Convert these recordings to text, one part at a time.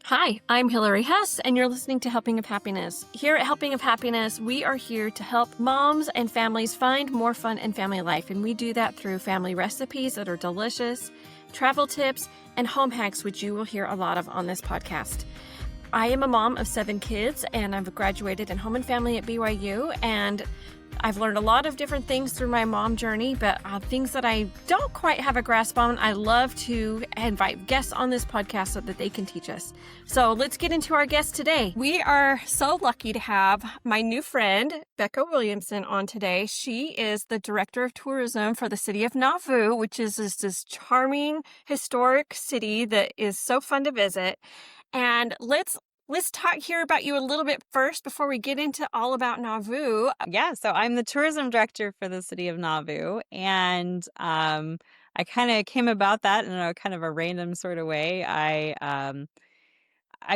Hi, I'm Hillary Hess, and you're listening to Helping of Happiness. Here at Helping of Happiness, we are here to help moms and families find more fun in family life, and we do that through family recipes that are delicious, travel tips, and home hacks, which you will hear a lot of on this podcast. I am a mom of 7 kids, and I've graduated in home and family at BYU, and I've learned a lot of different things through my mom journey, but things that I don't quite have a grasp on, I love to invite guests on this podcast so that they can teach us. So let's get into our guest today. We are so lucky to have my new friend, Becca Williamson, on today. She is the Director of Tourism for the city of Nauvoo, which is this charming, historic city that is so fun to visit. And let's talk here about you a little bit first before we get into all about Nauvoo. Yeah, so I'm the tourism director for the city of Nauvoo, and I kind of came about that in a kind of a random sort of way. I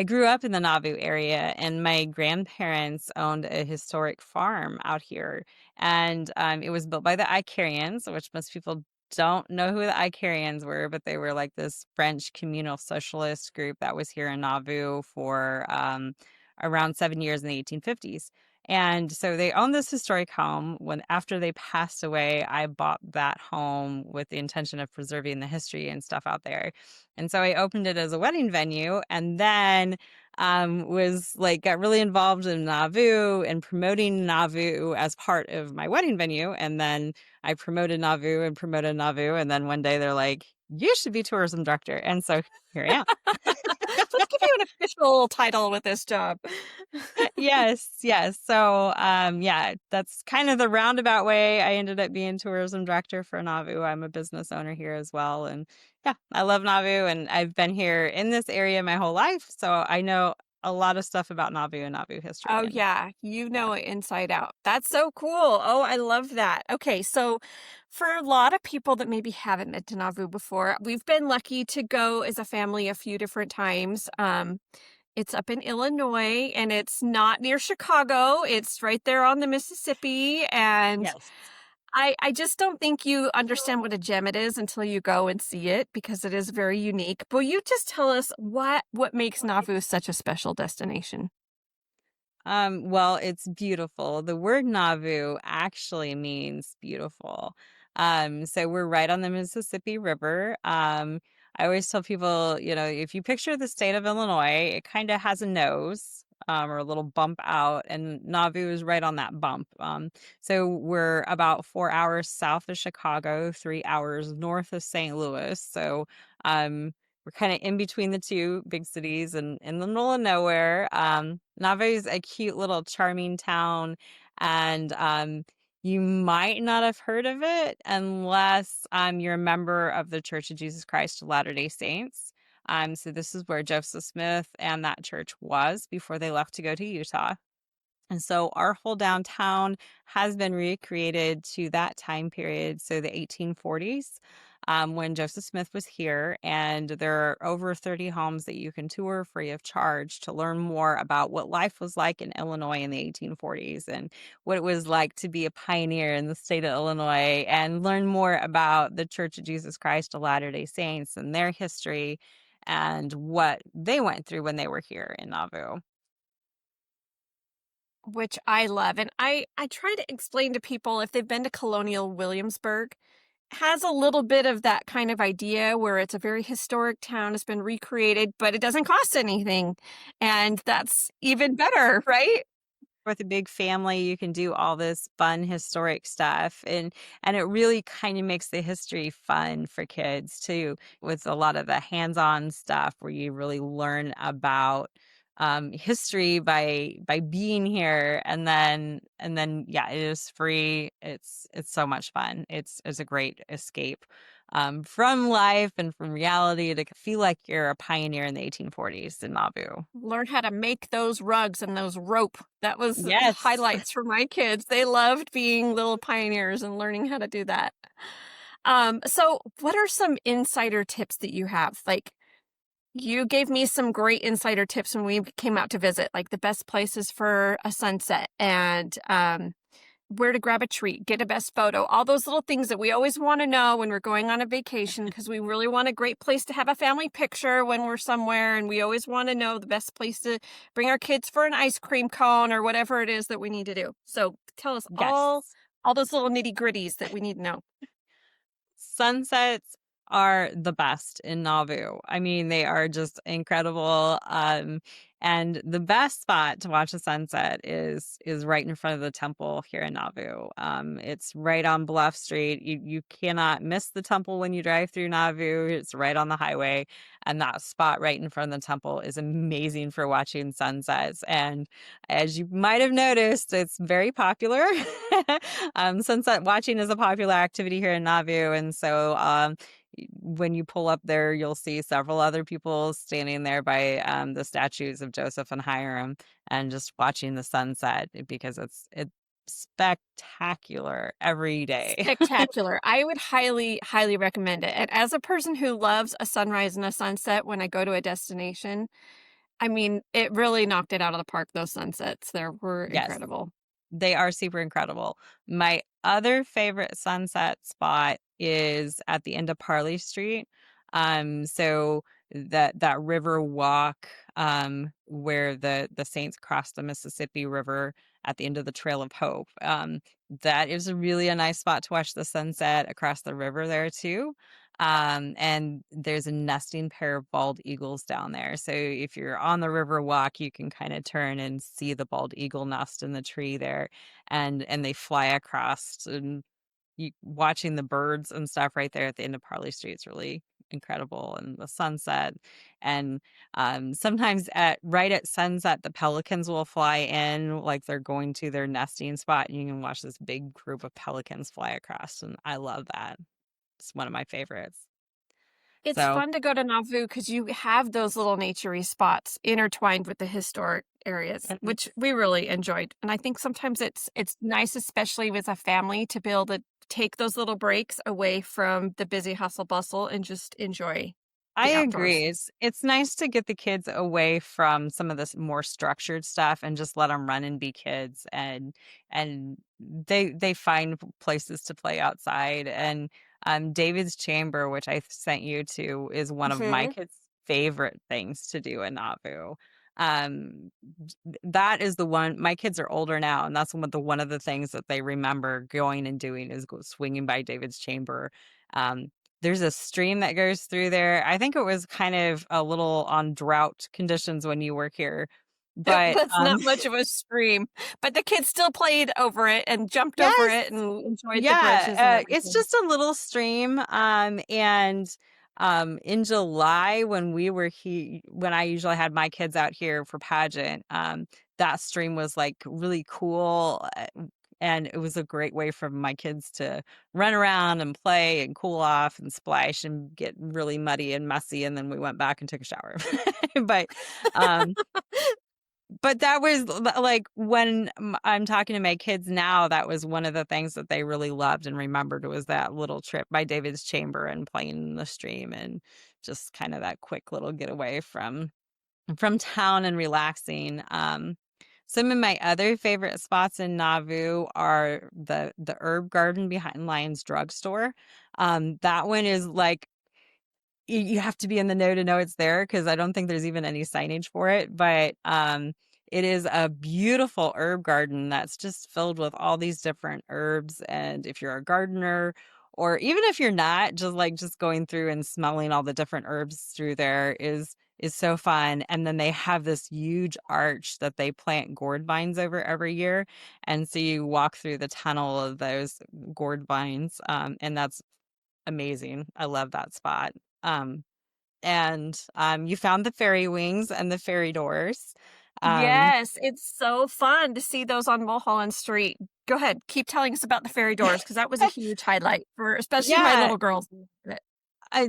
grew up in the Nauvoo area, and my grandparents owned a historic farm out here, and it was built by the Icarians, which most people don't know who the Icarians were, but they were like this French communal socialist group that was here in Nauvoo for around 7 years in the 1850s. And so they owned this historic home. When after they passed away, I bought that home with the intention of preserving the history and stuff out there. And so I opened it as a wedding venue, and then was like got really involved in Nauvoo and promoting Nauvoo as part of my wedding venue. And then I promoted Nauvoo, and then one day they're like, "You should be tourism director." And so here I am. Let's give you an official title with this job. Yes, yes. So, yeah, that's kind of the roundabout way I ended up being tourism director for Nauvoo. I'm a business owner here as well. And yeah, I love Nauvoo, and I've been here in this area my whole life. So I know a lot of stuff about Nauvoo and Nauvoo history. Oh, And yeah. You yeah. know it inside out. That's so cool. Oh, I love that. Okay, so for a lot of people that maybe haven't been to Nauvoo before, we've been lucky to go as a family a few different times. It's up in Illinois, and it's not near Chicago. It's right there on the Mississippi, and Yes. I just don't think you understand what a gem it is until you go and see it, because it is very unique. Will you just tell us what makes Nauvoo such a special destination? Well, it's beautiful. The word Nauvoo actually means beautiful. So we're right on the Mississippi River. I always tell people, if you picture the state of Illinois, it kind of has a nose, or a little bump out, and Nauvoo is right on that bump. So we're about 4 hours south of Chicago, 3 hours north of St. Louis. So, we're kind of in between the two big cities and in the middle of nowhere. Nauvoo is a cute little charming town, and you might not have heard of it unless you're a member of the Church of Jesus Christ of Latter-day Saints. So this is where Joseph Smith and that church was before they left to go to Utah. And so our whole downtown has been recreated to that time period, so the 1840s, when Joseph Smith was here. And there are over 30 homes that you can tour free of charge to learn more about what life was like in Illinois in the 1840s and what it was like to be a pioneer in the state of Illinois, and learn more about the Church of Jesus Christ of Latter-day Saints and their history and what they went through when they were here in Nauvoo. Which I love. And I try to explain to people, if they've been to Colonial Williamsburg, has a little bit of that kind of idea where it's a very historic town, has been recreated, but it doesn't cost anything. And that's even better, right? With a big family, you can do all this fun historic stuff, and it really kind of makes the history fun for kids too, with a lot of the hands-on stuff where you really learn about history by being here. And then yeah, it is free. It's so much fun. It's a great escape from life and from reality, to feel like you're a pioneer in the 1840s in Nauvoo. Learn how to make those rugs and those rope. That was the Yes. highlights for my kids. They loved being little pioneers and learning how to do that. So what are some insider tips that you have? Like, you gave me some great insider tips when we came out to visit, like the best places for a sunset, and where to grab a treat, get a best photo, all those little things that we always want to know when we're going on a vacation because we really want a great place to have a family picture when we're somewhere. And we always want to know the best place to bring our kids for an ice cream cone or whatever it is that we need to do. So tell us Yes. all those little nitty gritties that we need to know. Sunsets are the best in Nauvoo. I mean, they are just incredible. And the best spot to watch a sunset is right in front of the temple here in Nauvoo. It's right on Bluff Street. You cannot miss the temple when you drive through Nauvoo. It's right on the highway, and that spot right in front of the temple is amazing for watching sunsets. And as you might have noticed, it's very popular. Sunset watching is a popular activity here in Nauvoo, and so when you pull up there, you'll see several other people standing there by the statues of Joseph and Hiram, and just watching the sunset because it's spectacular every day. Spectacular. I would highly, highly recommend it. And as a person who loves a sunrise and a sunset when I go to a destination, I mean, it really knocked it out of the park, those sunsets there were Yes. incredible. They are super incredible. My other favorite sunset spot is at the end of Parley Street. So that river walk, where the saints cross the Mississippi River at the end of the Trail of Hope. That is really a nice spot to watch the sunset across the river there too. And there's a nesting pair of bald eagles down there. So if you're on the river walk, you can kind of turn and see the bald eagle nest in the tree there, and they fly across, and watching the birds and stuff right there at the end of Parley Street is really incredible, and the sunset. And sometimes right at sunset, the pelicans will fly in like they're going to their nesting spot, and you can watch this big group of pelicans fly across, and I love that. It's one of my favorites. It's So, fun to go to Nauvoo because you have those little naturey spots intertwined with the historic areas, mhm. which we really enjoyed. And I think sometimes it's nice, especially with a family, to be able to take those little breaks away from the busy hustle bustle and just enjoy I the agree. outdoors. It's nice to get the kids away from some of this more structured stuff and just let them run and be kids, and they find places to play outside. And David's Chamber, which I sent you to, is one of my Mhm. kids' favorite things to do in Nauvoo. Um that is the one. My kids are older now, and that's one of the things that they remember going and doing is go swinging by David's Chamber. Um there's a stream that goes through there. I think it was kind of a little on drought conditions when you were here, It but was not much of a stream, but the kids still played over it and jumped over yes, it and enjoyed the bridges and yeah, it's everything. just a little stream. And in July when I usually had my kids out here for pageant, that stream was like really cool. And it was a great way for my kids to run around and play and cool off and splash and get really muddy and messy. And then we went back and took a shower. but um, but that was like when I'm talking to my kids now, that was one of the things that they really loved and remembered was that little trip by David's Chamber and playing in the stream, and just kind of that quick little getaway from town and relaxing. Some of my other favorite spots in Nauvoo are the herb garden behind Lyons Drugstore. That one is like you have to be in the know to know it's there because I don't think there's even any signage for it. But it is a beautiful herb garden that's just filled with all these different herbs. And if you're a gardener, or even if you're not, just going through and smelling all the different herbs through there is so fun. And then they have this huge arch that they plant gourd vines over every year. And so you walk through the tunnel of those gourd vines. And that's amazing. I love that spot. Um, and you found the fairy wings and the fairy doors. Um, Yes, it's so fun to see those on Mulholland Street. Go ahead, keep telling us about the fairy doors because that was a huge highlight for especially my yeah, little girls.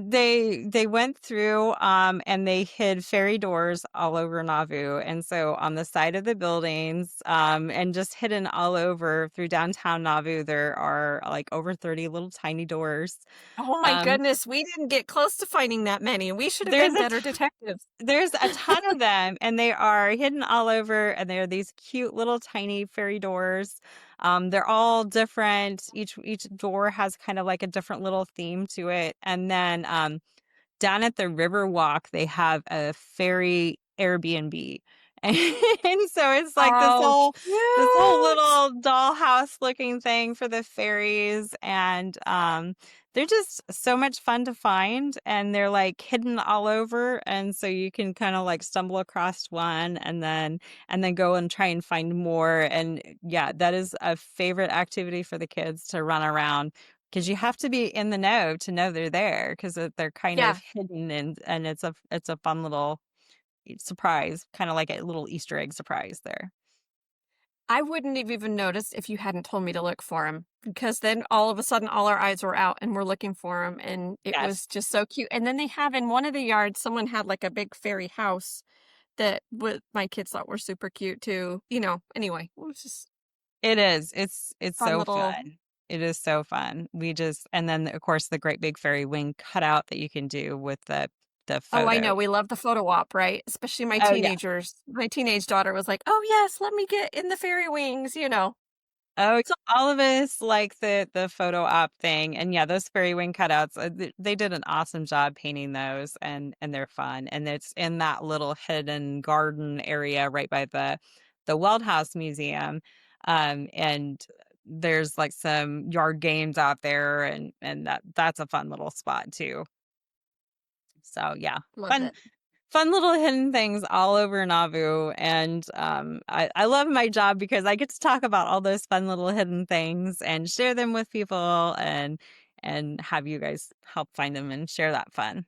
they went through and they hid fairy doors all over Nauvoo. And so on the side of the buildings, and just hidden all over through downtown Nauvoo, there are like over 30 little tiny doors. Oh my Um, goodness, we didn't get close to finding that many. We should have there's been a better detectives. There's a ton of them, and they are hidden all over, and they're these cute little tiny fairy doors. They're all different. Each door has kind of like a different little theme to it. And then down at the Riverwalk, they have a ferry Airbnb. And so it's like Oh, this whole cute. little dollhouse looking thing for the ferries, and they're just so much fun to find, and they're like hidden all over, and so you can kind of like stumble across one and then go and try and find more. And yeah, that is a favorite activity for the kids to run around because you have to be in the know to know they're there because they're kind of Yeah. hidden, and it's a fun little surprise, kind of like a little Easter egg surprise there. I wouldn't have even noticed if you hadn't told me to look for him, because then all of a sudden all our eyes were out and we're looking for him, and it Yes, was just so cute. And then they have in one of the yards, someone had like a big fairy house that my kids thought were super cute too. Anyway, it was just it is. It's fun so little. fun. It is so fun. And then of course the great big fairy wing cutout that you can do with the Oh, I photo. know. We love the photo op, right? Especially my Oh yeah. teenagers. My teenage daughter was like, "Oh yes, let me get in the fairy wings." Oh, So all of us like the photo op thing, and yeah, those fairy wing cutouts. They did an awesome job painting those, and they're fun. And it's in that little hidden garden area right by the Weld House Museum, and there's like some yard games out there, and that's a fun little spot too. So yeah, love fun it. fun little hidden things all over Nauvoo. And I love my job because I get to talk about all those fun little hidden things and share them with people and have you guys help find them and share that fun.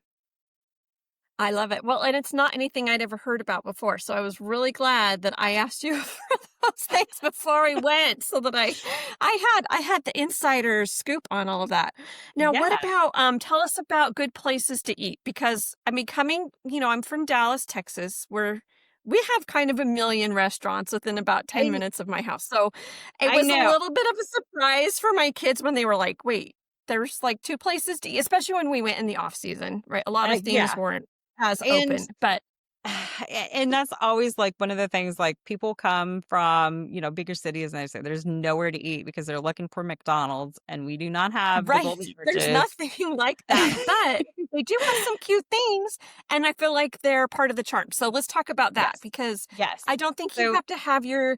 I love it. Well, and it's not anything I'd ever heard about before, so I was really glad that I asked you for those things before we went so that I had the insider scoop on all of that. Now, what Yeah. about tell us about good places to eat, because I mean I'm from Dallas, Texas, where we have kind of a million restaurants within about 10 I minutes of my house. So, it I was a know. little bit of a surprise for my kids when they were like, "Wait, there's like two places to eat," especially when we went in the off season, right? A lot of things Yeah. weren't as And open, but and that's always like one of the things, like people come from, bigger cities and they say there's nowhere to eat because they're looking for McDonald's and we do not have the right, golden there's arches. nothing like that, but they do have some cute things, and I feel like they're part of the charm. So let's talk about that, Yes. because Yes. I don't think you So have to have your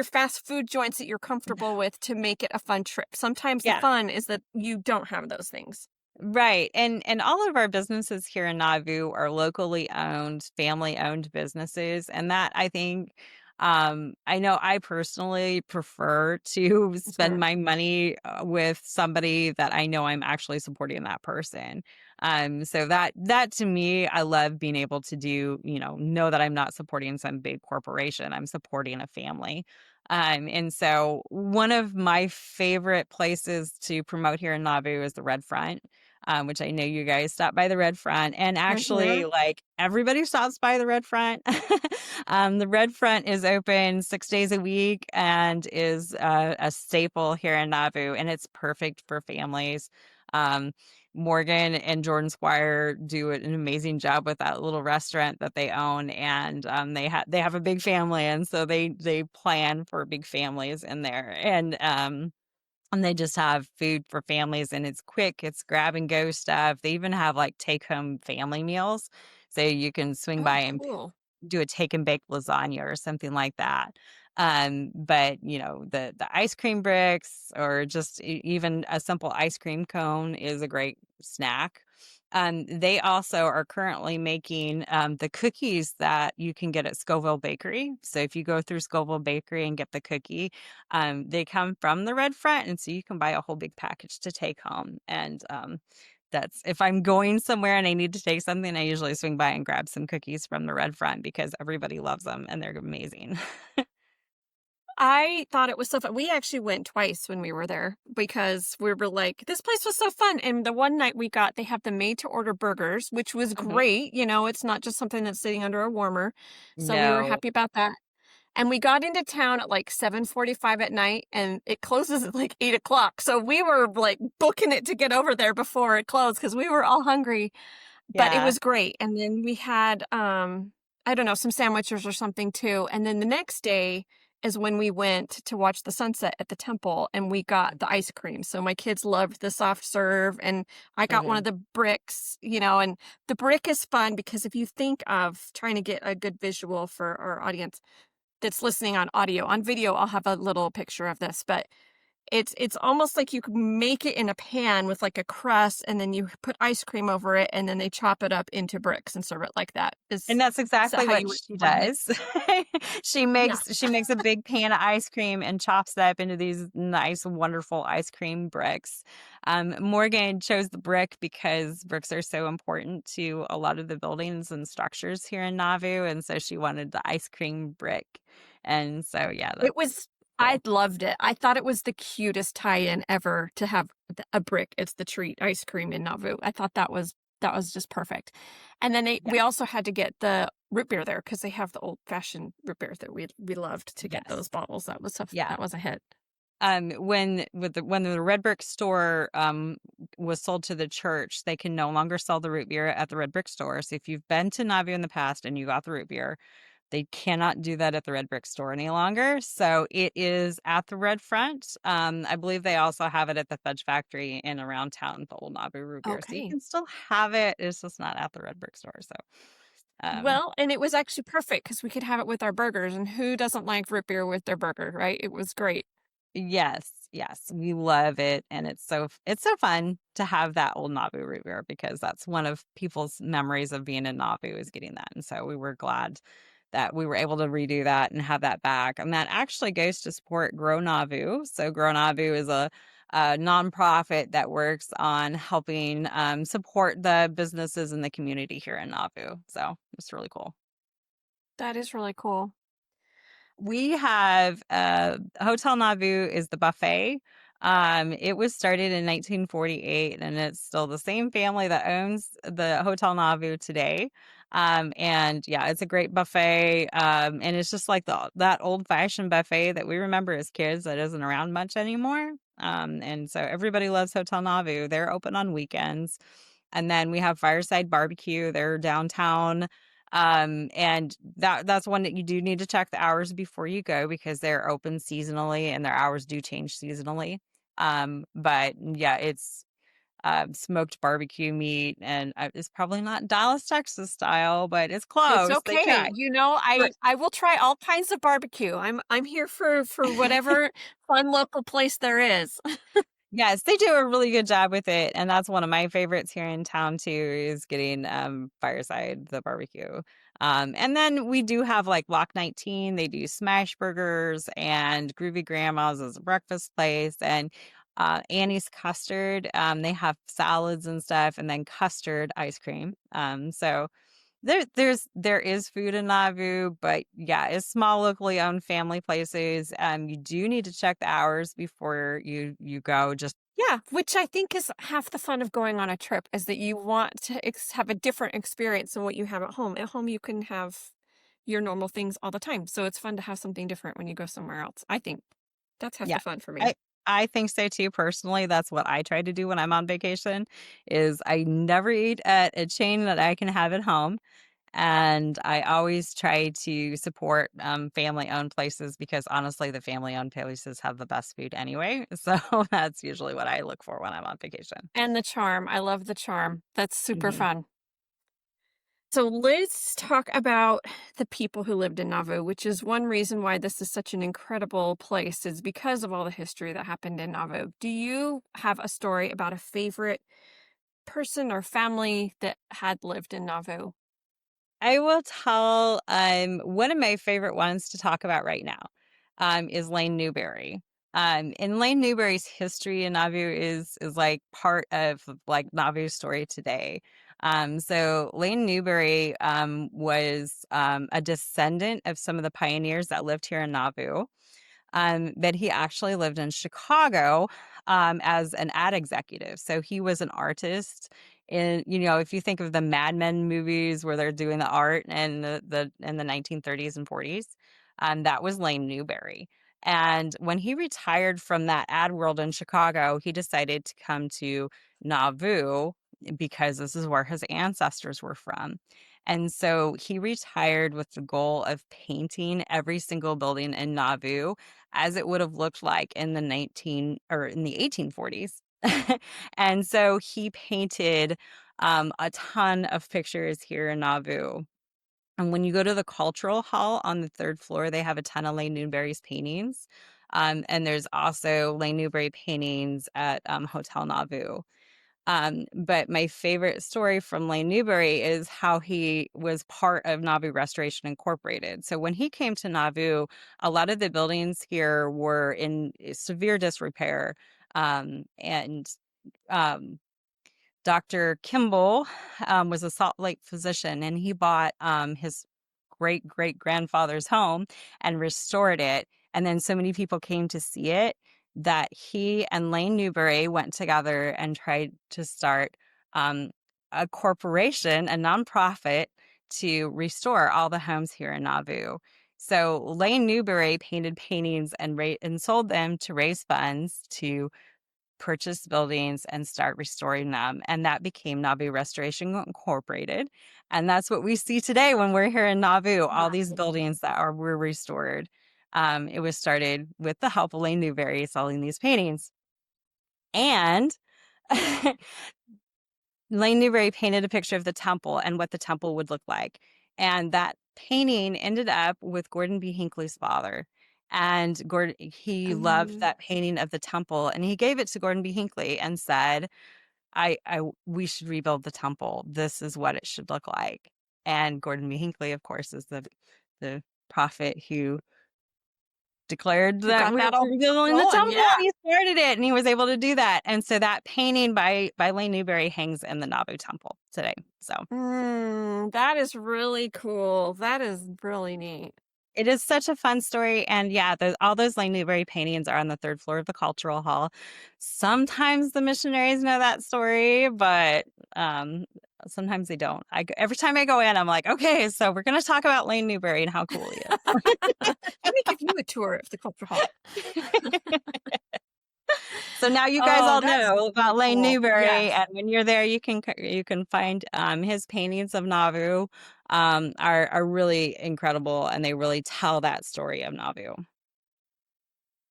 fast food joints that you're comfortable with to make it a fun trip. Sometimes the yeah. fun is that you don't have those things. Right. And all of our businesses here in Nauvoo are locally owned, family owned businesses. And that I think I know I personally prefer to spend Mhm. my money with somebody that I know I'm actually supporting that person. So that to me, I love being able to do, know that I'm not supporting some big corporation. I'm supporting a family. And so one of my favorite places to promote here in Nauvoo is the Red Front, which I know you guys stop by the Red Front, and actually, Mhm. like everybody stops by the Red Front. The Red Front is open 6 days a week and is a staple here in Nauvoo, and it's perfect for families. Um, Morgan and Jordan Squire do an amazing job with that little restaurant that they own, and they have a big family, and so they plan for big families in there, and they just have food for families and it's quick, it's grab and go stuff. They even have like take home family meals. So you can swing Oh, by and cool. do a take and bake lasagna or something like that. But the ice cream bricks or just even a simple ice cream cone is a great snack. They also are currently making the cookies that you can get at Scoville Bakery. So if you go through Scoville Bakery and get the cookie, they come from the Red Front, and so you can buy a whole big package to take home. And that's if I'm going somewhere and I need to take something, I usually swing by and grab some cookies from the Red Front because everybody loves them and they're amazing. I thought it was so fun. We actually went twice when we were there because we were like, this place was so fun. And the one night they have the made to order burgers, which was Mhm. great. It's not just something that's sitting under a warmer. So we were No. happy about that. And we got into town at like 7:45 at night, and it closes at like 8 o'clock. So we were like booking it to get over there before it closed because we were all hungry, but it Yeah. was great. And then we had, I don't know, some sandwiches or something too. And then the next day, is when we went to watch the sunset at the temple and we got the ice cream. So my kids loved the soft serve and I got one Uh-huh. of the bricks, and the brick is fun because if you think of trying to get a good visual for our audience that's listening on audio, on video, I'll have a little picture of this, but it's almost like you could make it in a pan with like a crust and then you put ice cream over it and then they chop it up into bricks and serve it like that. And that's Is that exactly how what you would she describe it? does. She Yeah. makes a big pan of ice cream and chops that up into these nice, wonderful ice cream bricks. Morgan chose the brick because bricks are so important to a lot of the buildings and structures here in Nauvoo, and so she wanted the ice cream brick. And so, yeah, It that's was I cool. loved it. I thought it was the cutest tie-in ever to have a brick. It's the treat ice cream in Nauvoo. I thought that was just perfect. And then Yeah. we also had to get the root beer there because they have the old-fashioned root beer that we loved to get those Yes. bottles. Yeah. That was a hit. When the red brick store was sold to the church, they can no longer sell the root beer at the red brick store. So if you've been to Nauvoo in the past and you got the root beer, they cannot do that at the red brick store any longer. So it is at the red front. I believe they also have it at the fudge factory and around town, the old Nauvoo root beer. So you Okay. can still have it. It's just not at the red brick store. So um Well, and it was actually perfect because we could have it with our burgers, and who doesn't like root beer with their burger, right? It was great. Yes, yes, we love it, and it's so fun to have that old Nauvoo root beer because that's one of people's memories of being in Nauvoo is getting that, and so we were glad that we were able to redo that and have that back, and that actually goes to support Grow Nauvoo. So Grow Nauvoo is a nonprofit that works on helping support the businesses in the community here in Nauvoo. So it's really cool. That is really cool. We have Hotel Nauvoo is the buffet. It was started in 1948, and it's still the same family that owns the Hotel Nauvoo today. And yeah, it's a great buffet. And it's just like that old-fashioned buffet that we remember as kids that isn't around much anymore. And so everybody loves Hotel Nauvoo. They're open on weekends. And then we have Fireside Barbecue. They're downtown. And that's one that you do need to check the hours before you go because they're open seasonally and their hours do change seasonally. But yeah, it's smoked barbecue meat, and it's probably not Dallas, Texas style, but it's It's close. They okay. try. I will try all kinds of barbecue. I'm here for whatever fun local place there is. Yes, they do a really good job with it, and that's one of my favorites here in town too, is getting, Fireside, the barbecue. And then we do have, like, Lock 19, they do smash burgers, and Groovy Grandma's is a breakfast place, and, Annie's Custard, they have salads and stuff, and then custard ice cream. So there is food in Nauvoo, but yeah, it's small locally owned family places. You do need to check the hours before you go. Just Yeah, which I think is half the fun of going on a trip is that you want to have a different experience than what you have at home. At home, you can have your normal things all the time. So it's fun to have something different when you go somewhere else. I think that's half yeah, the fun for me. I I think so too. Personally, that's what I try to do when I'm on vacation. Is I never eat at a chain that I can have at home. And I always try to support family-owned places because honestly, the family-owned places have the best food anyway. So that's usually what I look for when I'm on vacation. And the charm. I love the charm. That's super Mhm. fun. So let's talk about the people who lived in Nauvoo, which is one reason why this is such an incredible place, is because of all the history that happened in Nauvoo. Do you have a story about a favorite person or family that had lived in Nauvoo? I will tell one of my favorite ones to talk about right now is Lane Newberry. And Lane Newberry's history in Nauvoo is like part of like Nauvoo's story today. So Lane Newberry was a descendant of some of the pioneers that lived here in Nauvoo. But he actually lived in Chicago as an ad executive. So he was an artist. And if you think of the Mad Men movies where they're doing the art and the in the 1930s and 40s, that was Lane Newberry. And when he retired from that ad world in Chicago, he decided to come to Nauvoo because this is where his ancestors were from. And so he retired with the goal of painting every single building in Nauvoo as it would have looked like in the 1840s. And so he painted a ton of pictures here in Nauvoo. And when you go to the cultural hall on the third floor, they have a ton of Lane Newberry's paintings. And there's also Lane Newberry paintings at Hotel Nauvoo. But my favorite story from Lane Newberry is how he was part of Nauvoo Restoration Incorporated. So when he came to Nauvoo, a lot of the buildings here were in severe disrepair. And um, Dr. Kimball was a Salt Lake physician, and he bought his great great grandfather's home and restored it. And then so many people came to see it that he and Lane Newberry went together and tried to start um, a corporation, a nonprofit, to restore all the homes here in Nauvoo. So Lane Newberry painted paintings and sold them to raise funds to purchase buildings and start restoring them. And that became Nauvoo Restoration Incorporated. And that's what we see today when we're here in Nauvoo, all these buildings that were restored. It was started with the help of Lane Newberry selling these paintings. And Lane Newberry painted a picture of the temple and what the temple would look like. And that painting ended up with Gordon B. Hinckley's father. And he loved Um, that painting of the temple, and he gave it to Gordon B. Hinckley and said, we should rebuild the temple. This is what it should look like. And Gordon B. Hinckley, of course, is the prophet who declared who that got we that were all rebuilding the going? temple, Yeah. and he started it, and he was able to do that. And so that painting by Lane Newberry hangs in the Nauvoo Temple today. So That is really cool. That is really neat. it is such a fun story. And yeah, all those Lane Newberry paintings are on the third floor of the Cultural Hall. Sometimes the missionaries know that story, but um, sometimes they don't. Every time I go in, I'm like, okay, so we're going to talk about Lane Newberry and how cool he Let me give you a tour of the culture hall. is. So now you guys Oh, all that's know about really Lane cool. Newberry, Yes. and when you're there, you can find his paintings of Nauvoo are really incredible, and they really tell that story of Nauvoo.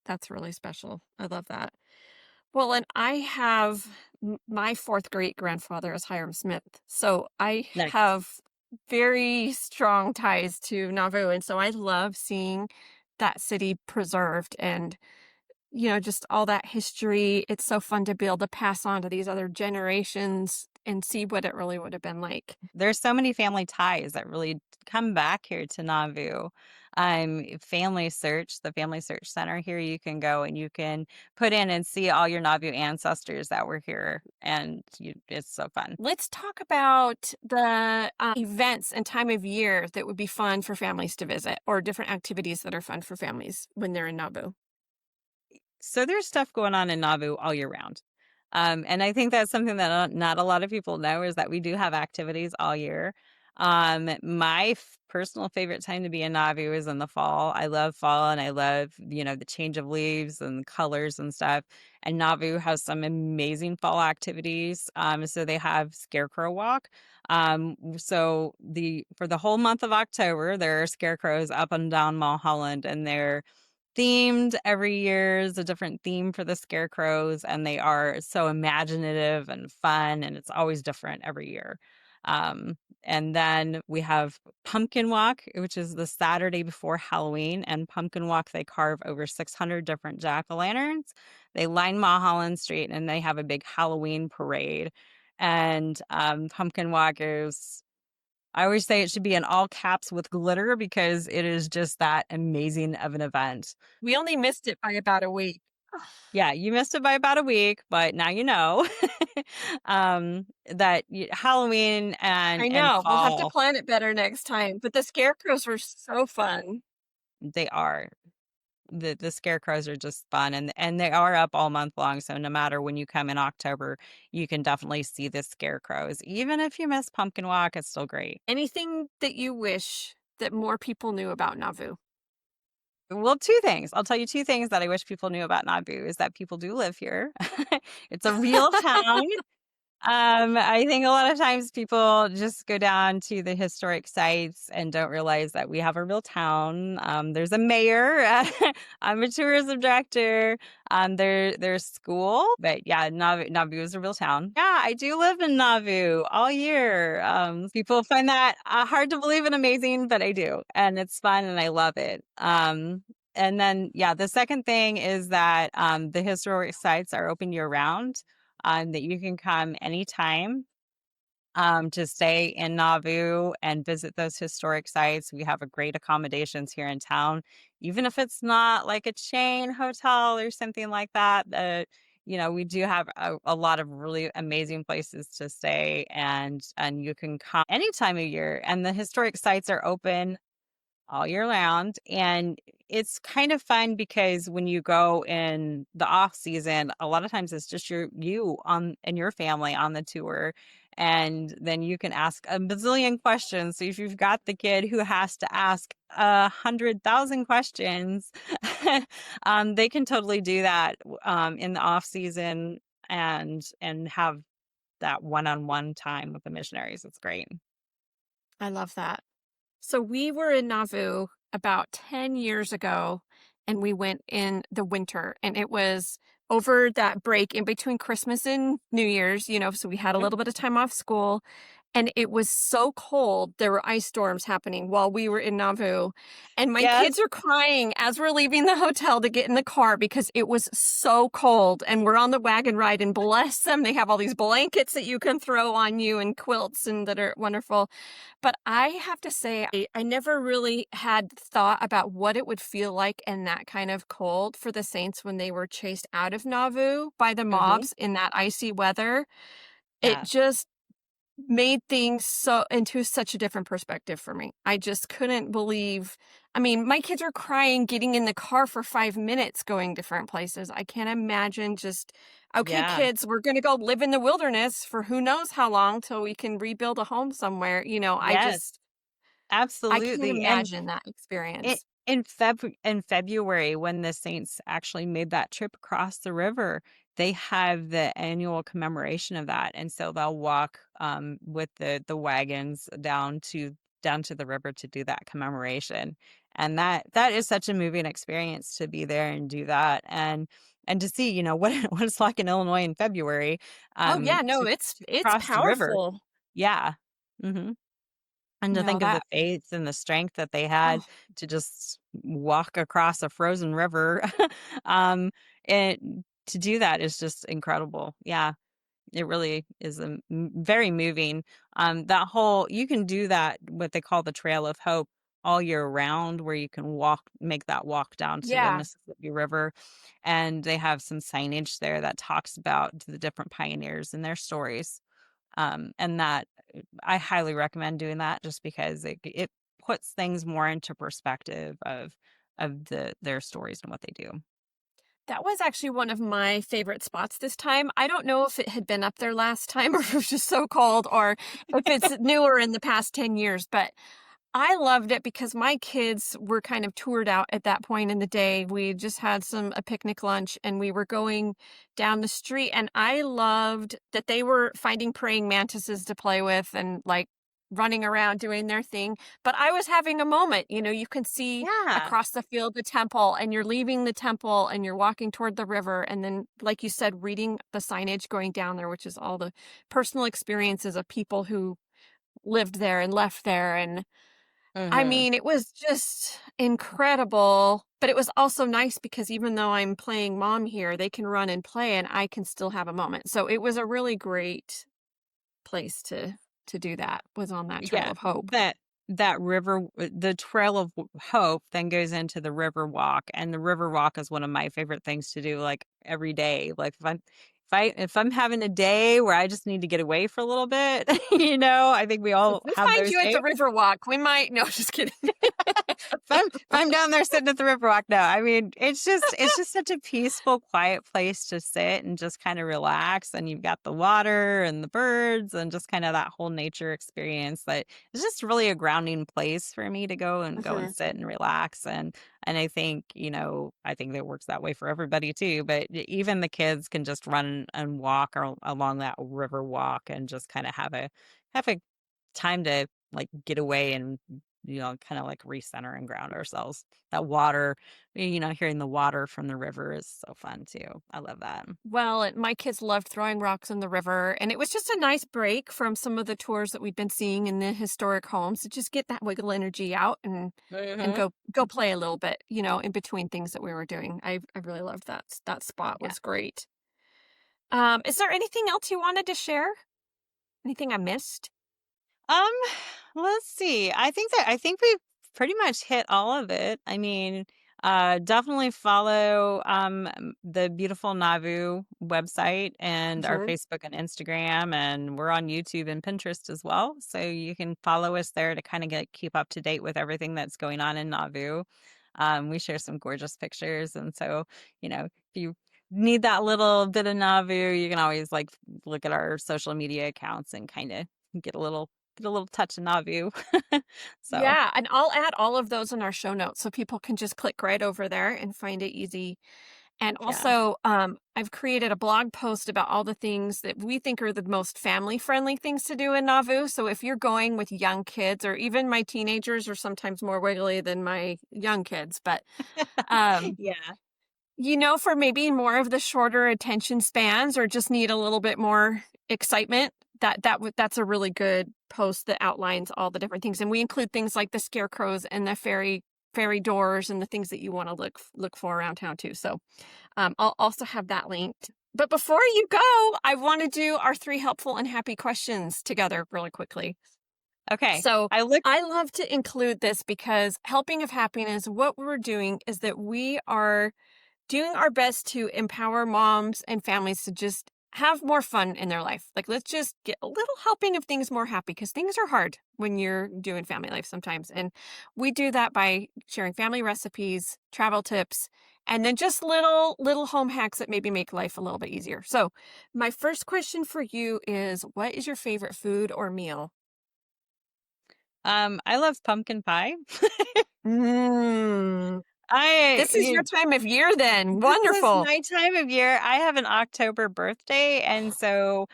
That's really special. I love that. Well, and I have my fourth great grandfather is Hiram Smith. So I Nice. have very strong ties to Nauvoo. And so I love seeing that city preserved and, just all that history. It's so fun to be able to pass on to these other generations and see what it really would have been like. There's so many family ties that really come back here to Nauvoo. The Family Search Center here, you can go and you can put in and see all your Nauvoo ancestors that were here, and it's so fun. Let's talk about the events and time of year that would be fun for families to visit or different activities that are fun for families when they're in Nauvoo. So there's stuff going on in Nauvoo all year round. And I think that's something that not a lot of people know is that we do have activities all year. My personal favorite time to be in Nauvoo is in the fall. I love fall, and I love, the change of leaves and colors and stuff. And Nauvoo has some amazing fall activities. So they have Scarecrow Walk. For the whole month of October, there are scarecrows up and down Mulholland, and they're themed. Every year is a different theme for the scarecrows, and they are so imaginative and fun, and it's always different every year. Um, and then we have Pumpkin Walk, which is the Saturday before Halloween. And Pumpkin Walk, they carve over 600 different jack-o'-lanterns. They line Mulholland Street, and they have a big Halloween parade. And Pumpkin Walk is, I always say it should be in all caps with glitter because it is just that amazing of an event. We only missed it by about a week. Yeah, you missed it by about a week, but now you know that Halloween I and know. We'll have to fall, plan it better next time. But the scarecrows were so fun. they are. The scarecrows are just fun, and they are up all month long. So no matter when you come in October, you can definitely see the scarecrows. Even if you miss Pumpkin Walk, it's still great. Anything that you wish that more people knew about Nauvoo? Well, two things. I'll tell you two things that I wish people knew about Nauvoo is that people do live here. It's a real town. I think a lot of times people just go down to the historic sites and don't realize that we have a real town. There's a mayor. I'm a tourism director. There's school, but yeah, Nauvoo is a real town. Yeah, I do live in Nauvoo all year. People find that hard to believe and amazing, but I do, and it's fun and I love it. And then yeah, the second thing is that the historic sites are open year round, that you can come anytime to stay in Nauvoo and visit those historic sites. We have a great accommodations here in town, even if it's not like a chain hotel or something like that. We do have a lot of really amazing places to stay, and you can come any time of year. And the historic sites are open all year round. And it's kind of fun because when you go in the off season, a lot of times it's just you on and your family on the tour. And then you can ask a bazillion questions. So if you've got the kid who has to ask 100,000 questions, they can totally do that in the off season and have that one-on-one time with the missionaries. It's great. I love that. So we were in Nauvoo about 10 years ago, and we went in the winter, and it was over that break in between Christmas and New Year's, so we had a Yep. little bit of time off school, and it was so cold. There were ice storms happening while we were in Nauvoo, and my Yes. kids are crying as we're leaving the hotel to get in the car because it was so cold, and we're on the wagon ride, and bless them, they have all these blankets that you can throw on you and quilts and that are wonderful. But I have to say, I never really had thought about what it would feel like in that kind of cold for the Saints when they were chased out of Nauvoo by the Hmm. mobs in that icy weather. It Yeah. just made things so into such a different perspective for me. I just couldn't believe. I mean, my kids are crying getting in the car for 5 minutes going different places. I can't imagine just, okay, Yeah. kids, we're going to go live in the wilderness for who knows how long till we can rebuild a home somewhere. Yes, I can't absolutely. And imagine that I experience. in February, when the Saints actually made that trip across the river, they have the annual commemoration of that, and so they'll walk with the wagons down to the river to do that commemoration. And that is such a moving experience to be there and do that, and to see, what what it's like in Illinois in February, Oh yeah, no, to it's cross the river. powerful. Yeah. Hmm. And to No, think of the that faith and the strength that they had oh, to just walk across a frozen river, and to do that is just incredible. Yeah, it really is very moving. That whole you can do that what they call the Trail of Hope all year round, where you can make that walk down to the yeah. Mississippi River, and they have some signage there that talks about the different pioneers and their stories. And that I highly recommend doing that just because it puts things more into perspective of their stories and what they do. That was actually one of my favorite spots this time. I don't know if it had been up there last time or if it was just so cold or if it's newer in the past 10 years, but I loved it because my kids were kind of toured out at that point in the day. We just had a picnic lunch and we were going down the street, and I loved that they were finding praying mantises to play with and like running around doing their thing. But I was having a moment, you can see Yeah. across the field the temple, and you're leaving the temple and you're walking toward the river, and then like you said, reading the signage going down there, which is all the personal experiences of people who lived there and left there. And I Hmm. mean, it was just incredible, but it was also nice because even though I'm playing mom here, they can run and play and I can still have a moment. So it was a really great place to do that, was on that Trail Yeah. of Hope. That the Trail of Hope then goes into the Riverwalk, and the Riverwalk is one of my favorite things to do, like every day. Like if I'm having a day where I just need to get away for a little bit, I think we If all we have find those you at the days. Riverwalk, we might no, just kidding. if I'm down there sitting at the Riverwalk, no. I mean, it's just such a peaceful, quiet place to sit and just kind of relax. And you've got the water and the birds and just kind of that whole nature experience that is just really a grounding place for me to go and Mhm. sit and relax. And I think, I think that works that way for everybody too. But even the kids can just run and walk along that river walk and just kind of have a time to like get away and kind of like recenter and ground ourselves. That water, hearing the water from the river is so fun too. I love that. Well, my kids loved throwing rocks in the river, and it was just a nice break from some of the tours that we've been seeing in the historic homes to just get that wiggle energy out and Hmm. go play a little bit, in between things that we were doing. I really loved that spot Yeah. was great. Is there anything else you wanted to share? Anything I missed? Um, let's see. I think we've pretty much hit all of it. I mean, definitely follow the beautiful Nauvoo website and our Mhm. Facebook and Instagram, and we're on YouTube and Pinterest as well. So you can follow us there to kind of keep up to date with everything that's going on in Nauvoo. We share some gorgeous pictures, and so if you need that little bit of Nauvoo, you can always like look at our social media accounts and kind of get a little touch of Nauvoo. So, Yeah, and I'll add all of those in our show notes so people can just click right over there and find it easy. And yeah. also, I've created a blog post about all the things that we think are the most family friendly things to do in Nauvoo. So if you're going with young kids, or even my teenagers are sometimes more wiggly than my young kids, but um, Yeah. for maybe more of the shorter attention spans or just need a little bit more excitement, that's a really good post that outlines all the different things. And we include things like the scarecrows and the fairy doors and the things that you want to look for around town too. So I'll also have that linked. But before you go, I want to do our three helpful and happy questions together really quickly. Okay. So I look I love to include this because helping of happiness, what we're doing is that we are doing our best to empower moms and families to just have more fun in their life. Like, let's just get a little helping of things more happy because things are hard when you're doing family life sometimes. And we do that by sharing family recipes, travel tips, and then just little home hacks that maybe make life a little bit easier. So, my first question for you is, what is your favorite food or meal? I love pumpkin pie. Mm, I this is your you, time of year then. this is Wonderful. my time of year. I have an October birthday, and so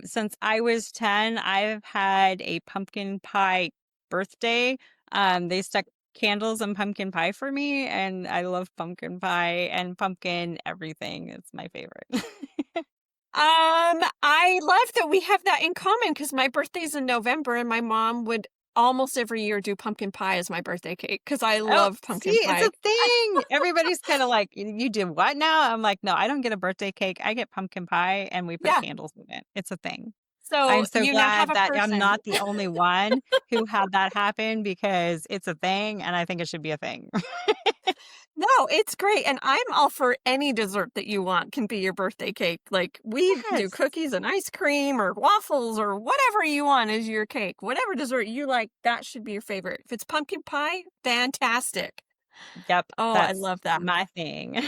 since I was 10, I've had a pumpkin pie birthday. They stuck candles and pumpkin pie for me, and I love pumpkin pie and pumpkin everything. It's my favorite. I love that we have that in common because my birthday's in November and my mom would almost every year do pumpkin pie as my birthday cake because I Oh, love see, pumpkin it's a pie. thing. Everybody's kind of like, You did what now?" I'm like, "No, I don't get a birthday cake. I get pumpkin pie and we put Yeah. candles in it. It's a thing." I'm So so you now have glad a that I'm person. not the only one who had that happen because it's a thing and I think it should be a thing. No, it's great. And I'm all for any dessert that you want can be your birthday cake. Like we do Yes. cookies and ice cream or waffles or whatever you want as your cake. Whatever dessert you like, that should be your favorite. If it's pumpkin pie, fantastic. Yep, Oh, I that's love that. my thing.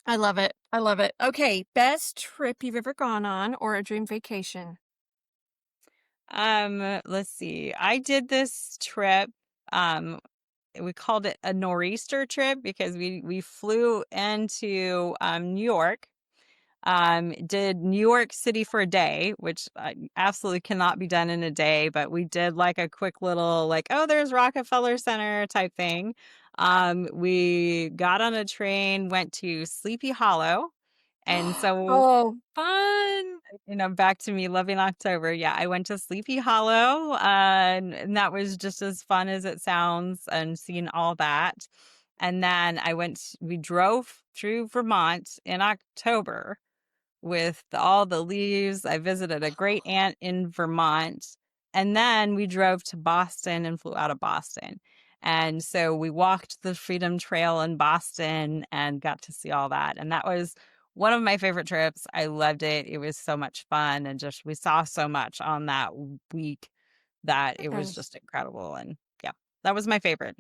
I love it. I love it. Okay, best trip you've ever gone on or a dream vacation? Let's see. I did this trip, um, we called it a nor'easter trip because we flew into New York. Did New York City for a day, which absolutely cannot be done in a day, but we did like a quick little like, oh, there's Rockefeller Center type thing. We got on a train, went to Sleepy Hollow, and so Oh, fun. back to me loving October. Yeah, I went to Sleepy Hollow, and that was just as fun as it sounds, and seeing all that. And then we drove through Vermont in October with all the leaves. I visited a great aunt in Vermont. And then we drove to Boston and flew out of Boston. And so we walked the Freedom Trail in Boston and got to see all that. And that was one of my favorite trips. I loved it. It was so much fun. And just we saw so much on that week that it was Yes. just incredible. And yeah, that was my favorite.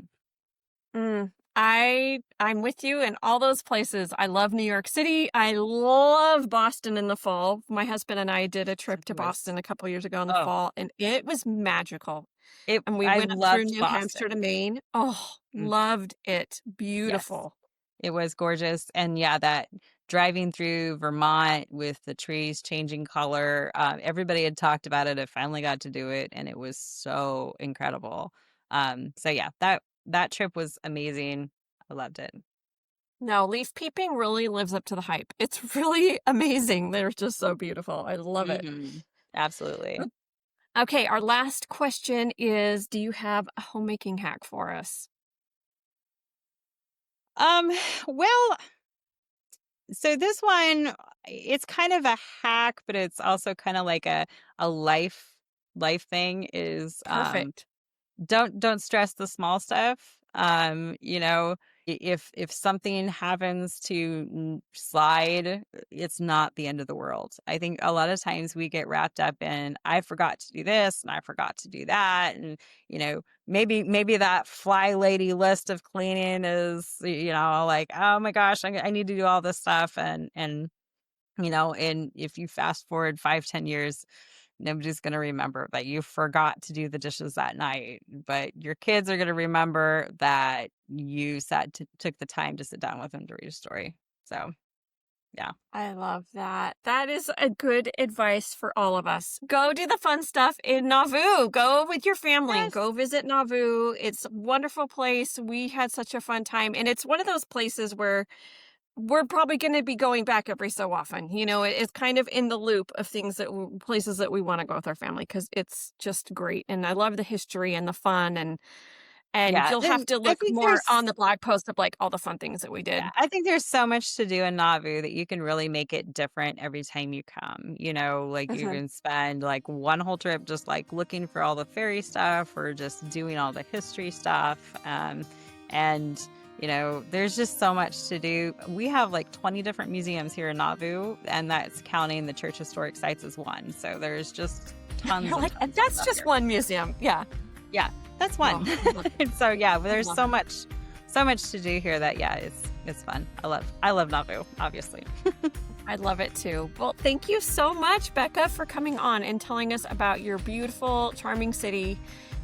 I'm with you in all those places. I love New York City. I love Boston in the fall. My husband and I did a trip to It was Boston a couple years ago in the oh, fall, and it was magical. it And we I went up through loved New Hampshire to Boston. Maine. Oh, Mm, loved it. yes. Beautiful. It was gorgeous, and yeah, that driving through Vermont with the trees changing color, everybody had talked about it. I finally got to do it, and it was so incredible. So yeah, that trip was amazing. I loved it. No, leaf peeping really lives up to the hype. It's really amazing. They're just so beautiful. I love it. Absolutely. Okay, our last question is, do you have a homemaking hack for us? Um, well, so this one, it's kind of a hack, but it's also kind of like a life thing is Perfect. don't stress the small stuff. If something happens to slide, it's not the end of the world. I think a lot of times we get wrapped up in I forgot to do this and I forgot to do that, and maybe that fly lady list of cleaning is like, oh my gosh, I need to do all this stuff, and if you fast forward 5-10 years, nobody's going to remember that you forgot to do the dishes that night, but your kids are going to remember that you took the time to sit down with them to read a story. So, yeah. I love that. That is a good advice for all of us. Go do the fun stuff in Nauvoo. Go with your family. Yes. Go visit Nauvoo. It's a wonderful place. We had such a fun time. And it's one of those places where we're probably going to be going back every so often. It's kind of in the loop of things places that we want to go with our family because it's just great. And I love the history and the fun and Yeah. you'll have to I look think more on the blog post of like all the fun things that we yeah, did. I think there's so much to do in Nauvoo that you can really make it different every time you come. Like you Mhm. can spend like one whole trip just like looking for all the fairy stuff or just doing all the history stuff. And there's just so much to do. We have like 20 different museums here in Nauvoo, and that's counting the church historic sites as one. So there's just tons You're and like, tons of that's stuff just here. one museum. Yeah. Yeah, that's one. Oh, I love And so yeah, I there's love so much to do here that yeah, it's fun. I love Nauvoo, obviously. I love it too. Well, thank you so much, Becca, for coming on and telling us about your beautiful, charming city.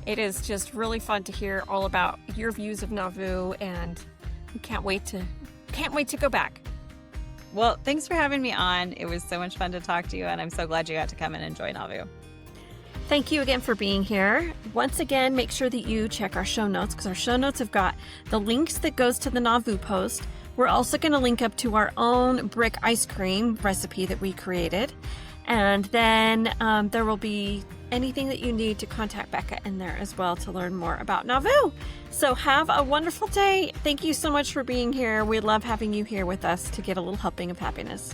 It is just really fun to hear all about your views of Nauvoo, and we can't wait to go back. Well, thanks for having me on. It was so much fun to talk to you, and I'm so glad you got to come and enjoy Nauvoo. Thank you again for being here. Once again, make sure that you check our show notes because our show notes have got the links that goes to the Nauvoo post. We're also going to link up to our own brick ice cream recipe that we created. And then there will be anything that you need to contact Becca in there as well to learn more about Nauvoo. So have a wonderful day. Thank you so much for being here. We love having you here with us to get a little helping of happiness.